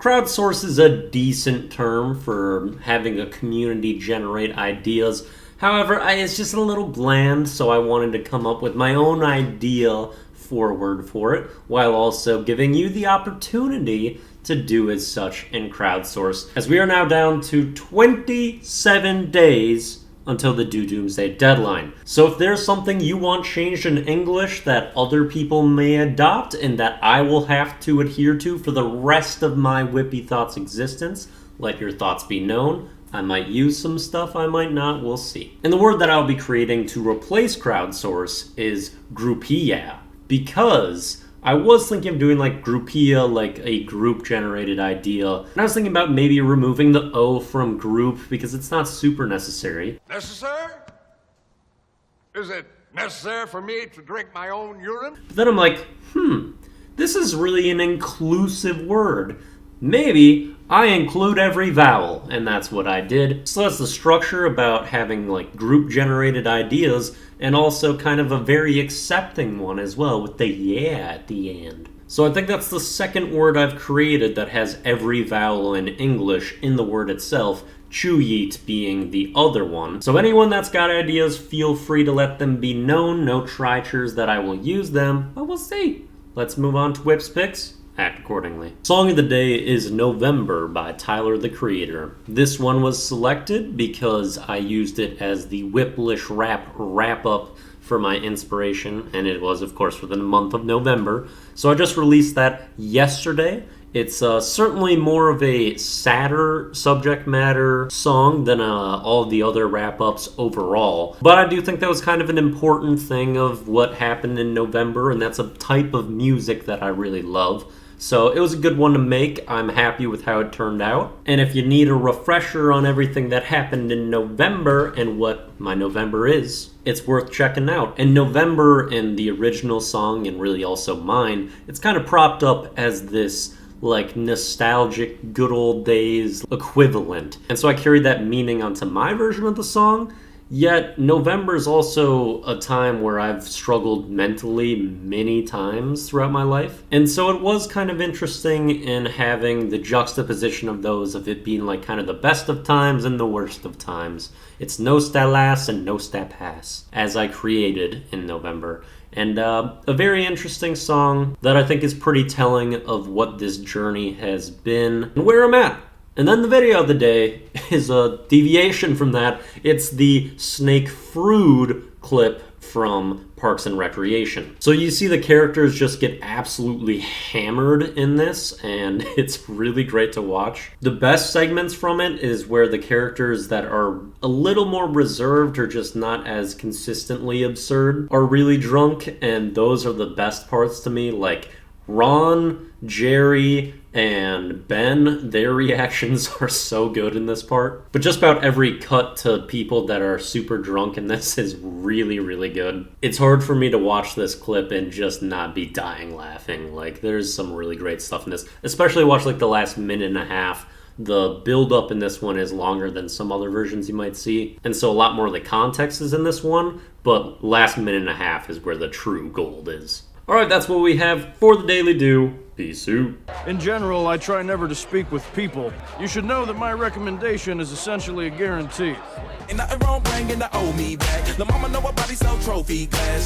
crowdsource is a decent term for having a community generate ideas. However, it's just a little bland, so I wanted to come up with my own idea forward for it, while also giving you the opportunity to do as such in crowdsource, as we are now down to 27 days until the due doomsday deadline. So if there's something you want changed in English that other people may adopt and that I will have to adhere to for the rest of my Wippy Thoughts existence, let your thoughts be known. I might use some stuff, I might not, we'll see. And the word that I'll be creating to replace crowdsource is groupia, because I was thinking of doing like groupia, like a group-generated idea. And I was thinking about maybe removing the O from group because it's not super necessary. Necessary? Is it necessary for me to drink my own urine? But then I'm like, this is really an inclusive word. Maybe I include every vowel, and that's what I did. So that's the structure about having like group-generated ideas, and also kind of a very accepting one as well, with the yeah at the end. So I think that's the second word I've created that has every vowel in English in the word itself, Chuyit being the other one. So anyone that's got ideas, feel free to let them be known. No tritures that I will use them, but we'll see. Let's move on to Whip's picks. Act accordingly. Song of the day is November by Tyler, the Creator. This one was selected because I used it as the Wiplish wrap-up for my inspiration, and it was, of course, for the month of November. So I just released that yesterday. It's certainly more of a sadder subject matter song than all of the other wrap-ups overall. But I do think that was kind of an important thing of what happened in November, and that's a type of music that I really love. So it was a good one to make. I'm happy with how it turned out. And if you need a refresher on everything that happened in November and what my November is, it's worth checking out. And November in the original song, and really also mine, it's kind of propped up as this like nostalgic good old days equivalent. And so I carried that meaning onto my version of the song. Yet November is also a time where I've struggled mentally many times throughout my life. And so it was kind of interesting in having the juxtaposition of those, of it being like kind of the best of times and the worst of times. It's no stalas and no stapas, as I created in November. And a very interesting song that I think is pretty telling of what this journey has been and where I'm at. And then the video of the day is a deviation from that. It's the Snake Frood clip from Parks and Recreation. So you see the characters just get absolutely hammered in this, and it's really great to watch. The best segments from it is where the characters that are a little more reserved or just not as consistently absurd are really drunk, and those are the best parts to me. Like Ron, Jerry, and Ben, their reactions are so good in this part. But just about every cut to people that are super drunk in this is really, really good. It's hard for me to watch this clip and just not be dying laughing. Like, there's some really great stuff in this. Especially watch like the last minute and a half. The build-up in this one is longer than some other versions you might see. And so a lot more of the context is in this one, but last minute and a half is where the true gold is. Alright, that's what we have for the Daily Do. Peace out. In general, I try never to speak with people. You should know that my recommendation is essentially a guarantee. Ain't nothing wrong bringing the old me back. The mama know her body sell trophy glass.